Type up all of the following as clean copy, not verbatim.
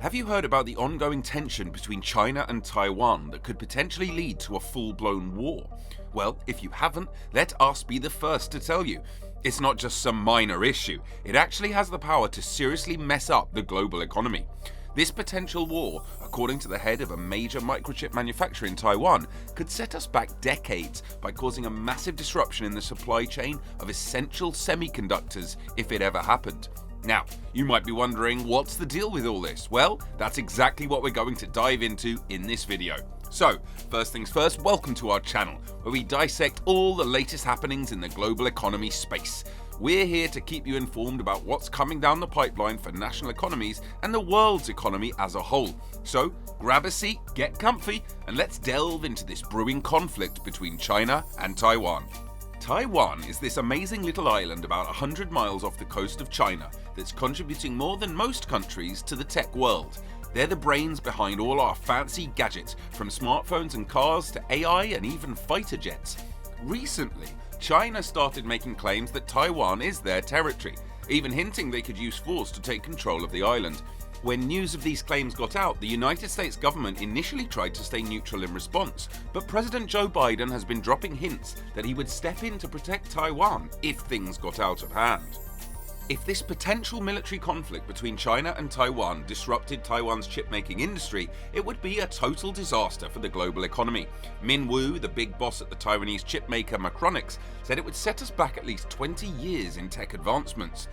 Have you heard about the ongoing tension between China and Taiwan that could potentially lead to a full-blown war? Well, if you haven't, let us be the first to tell you. It's not just some minor issue, it actually has the power to seriously mess up the global economy. This potential war, according to the head of a major microchip manufacturer in Taiwan, could set us back decades by causing a massive disruption in the supply chain of essential semiconductors if it ever happened. Now, you might be wondering, what's the deal with all this? Well, that's exactly what we're going to dive into in this video. So, first things first, welcome to our channel, where we dissect all the latest happenings in the global economy space. We're here to keep you informed about what's coming down the pipeline for national economies and the world's economy as a whole. So, grab a seat, get comfy, and let's delve into this brewing conflict between China and Taiwan. Taiwan is this amazing little island about 100 miles off the coast of China that's contributing more than most countries to the tech world. They're the brains behind all our fancy gadgets, from smartphones and cars to AI and even fighter jets. Recently, China started making claims that Taiwan is their territory, even hinting they could use force to take control of the island. When news of these claims got out, the United States government initially tried to stay neutral in response, but President Joe Biden has been dropping hints that he would step in to protect Taiwan if things got out of hand. If this potential military conflict between China and Taiwan disrupted Taiwan's chip-making industry, it would be a total disaster for the global economy. Min Woo, the big boss at the Taiwanese chipmaker Micronix, said it would set us back at least 20 years in tech advancements.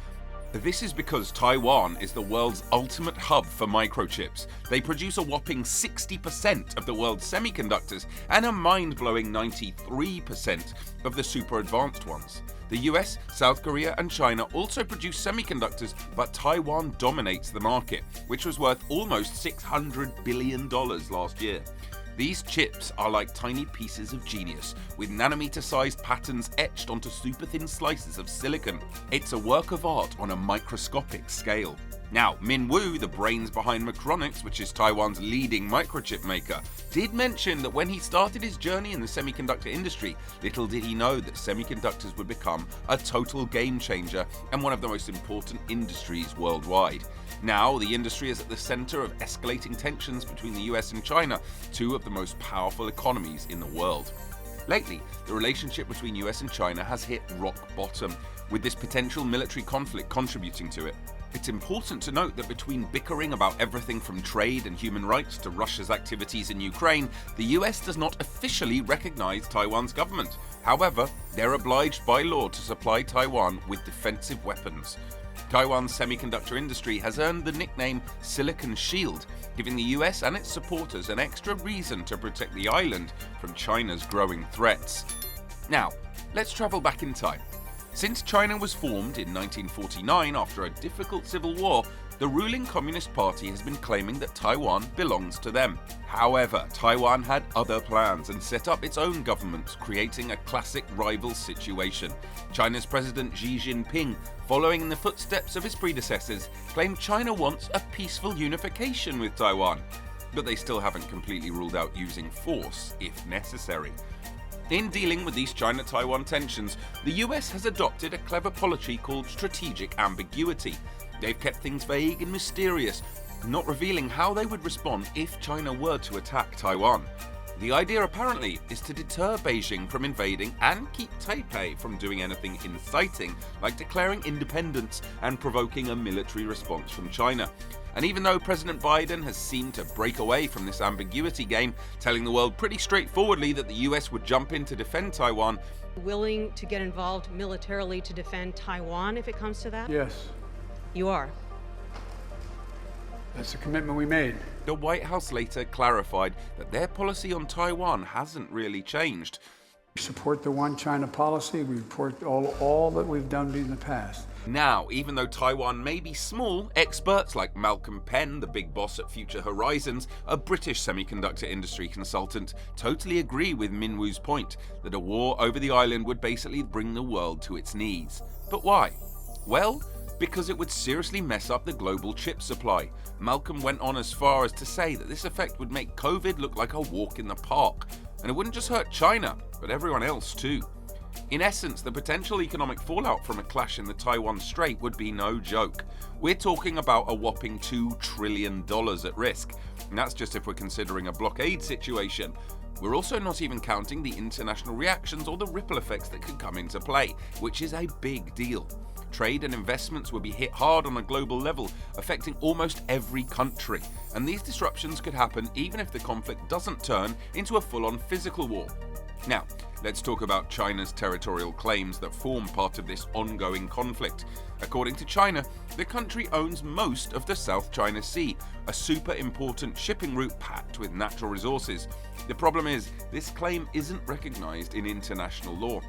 This is because Taiwan is the world's ultimate hub for microchips. They produce a whopping 60% of the world's semiconductors and a mind-blowing 93% of the super advanced ones. The US, South Korea and China also produce semiconductors, but Taiwan dominates the market, which was worth almost $600 billion last year. These chips are like tiny pieces of genius, with nanometer-sized patterns etched onto super-thin slices of silicon. It's a work of art on a microscopic scale. Now, Min Woo, the brains behind Micronix, which is Taiwan's leading microchip maker, did mention that when he started his journey in the semiconductor industry, little did he know that semiconductors would become a total game changer and one of the most important industries worldwide. Now, the industry is at the center of escalating tensions between the US and China, two of the most powerful economies in the world. Lately, the relationship between US and China has hit rock bottom, with this potential military conflict contributing to it. It's important to note that between bickering about everything from trade and human rights to Russia's activities in Ukraine, the US does not officially recognize Taiwan's government. However, they're obliged by law to supply Taiwan with defensive weapons. Taiwan's semiconductor industry has earned the nickname Silicon Shield, giving the US and its supporters an extra reason to protect the island from China's growing threats. Now, let's travel back in time. Since China was formed in 1949 after a difficult civil war, the ruling Communist Party has been claiming that Taiwan belongs to them. However, Taiwan had other plans and set up its own government, creating a classic rival situation. China's President Xi Jinping, following in the footsteps of his predecessors, claimed China wants a peaceful unification with Taiwan, but they still haven't completely ruled out using force if necessary. In dealing with these China-Taiwan tensions, the US has adopted a clever policy called strategic ambiguity. They've kept things vague and mysterious, not revealing how they would respond if China were to attack Taiwan. The idea apparently is to deter Beijing from invading and keep Taipei from doing anything inciting, like declaring independence and provoking a military response from China. And even though President Biden has seemed to break away from this ambiguity game, telling the world pretty straightforwardly that the US would jump in to defend Taiwan, willing to get involved militarily to defend Taiwan if it comes to that? Yes. You are? That's the commitment we made. The White House later clarified that their policy on Taiwan hasn't really changed. We support the One China policy. We support all that we've done in the past. Now, even though Taiwan may be small, experts like Malcolm Penn, the big boss at Future Horizons, a British semiconductor industry consultant, totally agree with Min Woo's point that a war over the island would basically bring the world to its knees. But why? Well, because it would seriously mess up the global chip supply. Malcolm went on as far as to say that this effect would make COVID look like a walk in the park, and it wouldn't just hurt China, but everyone else too. In essence, the potential economic fallout from a clash in the Taiwan Strait would be no joke. We're talking about a whopping $2 trillion at risk, and that's just if we're considering a blockade situation. We're also not even counting the international reactions or the ripple effects that could come into play, which is a big deal. Trade and investments will be hit hard on a global level, affecting almost every country, and these disruptions could happen even if the conflict doesn't turn into a full-on physical war. Now, let's talk about China's territorial claims that form part of this ongoing conflict. According to China, the country owns most of the South China Sea, a super important shipping route packed with natural resources. The problem is, this claim isn't recognized in international law.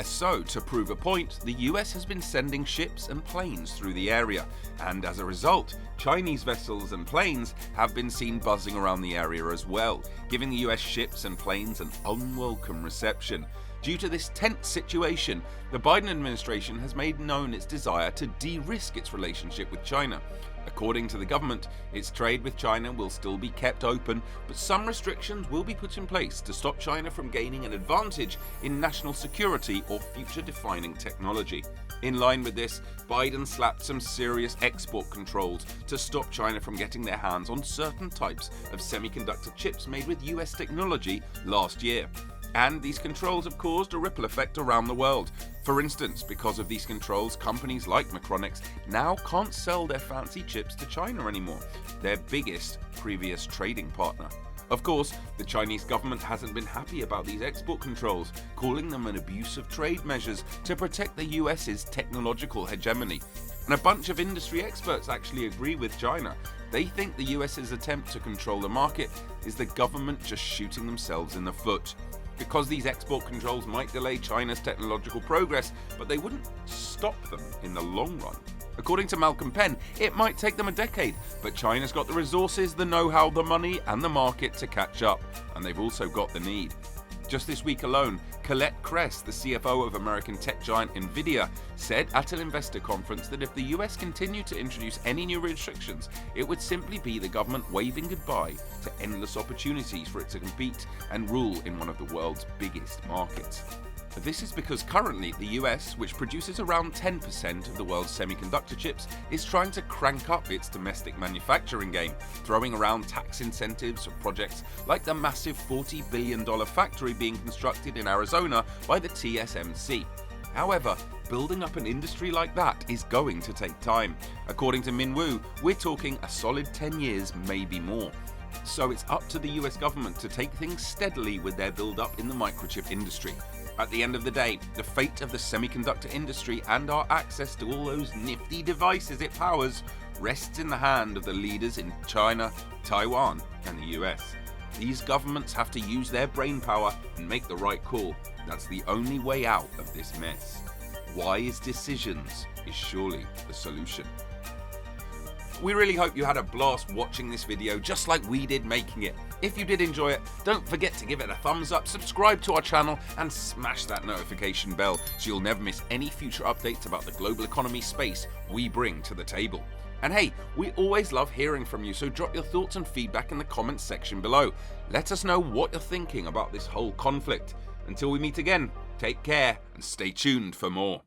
So, to prove a point, the US has been sending ships and planes through the area, and as a result, Chinese vessels and planes have been seen buzzing around the area as well, giving the US ships and planes an unwelcome reception. Due to this tense situation, the Biden administration has made known its desire to de-risk its relationship with China. According to the government, its trade with China will still be kept open, but some restrictions will be put in place to stop China from gaining an advantage in national security or future-defining technology. In line with this, Biden slapped some serious export controls to stop China from getting their hands on certain types of semiconductor chips made with US technology last year. And these controls have caused a ripple effect around the world. For instance, because of these controls, companies like Micronix now can't sell their fancy chips to China anymore, their biggest previous trading partner. Of course, the Chinese government hasn't been happy about these export controls, calling them an abuse of trade measures to protect the US's technological hegemony. And a bunch of industry experts actually agree with China. They think the US's attempt to control the market is the government just shooting themselves in the foot. Because these export controls might delay China's technological progress, but they wouldn't stop them in the long run. According to Malcolm Penn, it might take them a decade, but China's got the resources, the know-how, the money, and the market to catch up, and they've also got the need. Just this week alone, Colette Kress, the CFO of American tech giant Nvidia, said at an investor conference that if the US continued to introduce any new restrictions, it would simply be the government waving goodbye to endless opportunities for it to compete and rule in one of the world's biggest markets. This is because currently the US, which produces around 10% of the world's semiconductor chips, is trying to crank up its domestic manufacturing game, throwing around tax incentives for projects like the massive $40 billion factory being constructed in Arizona by the TSMC. However, building up an industry like that is going to take time. According to Min Woo, we're talking a solid 10 years, maybe more. So it's up to the US government to take things steadily with their build-up in the microchip industry. At the end of the day, the fate of the semiconductor industry and our access to all those nifty devices it powers rests in the hand of the leaders in China, Taiwan, and the US. These governments have to use their brainpower and make the right call. That's the only way out of this mess. Wise decisions is surely the solution. We really hope you had a blast watching this video just like we did making it. If you did enjoy it, don't forget to give it a thumbs up, subscribe to our channel, and smash that notification bell so you'll never miss any future updates about the global economy space we bring to the table. And hey, we always love hearing from you, so drop your thoughts and feedback in the comments section below. Let us know what you're thinking about this whole conflict. Until we meet again, take care and stay tuned for more.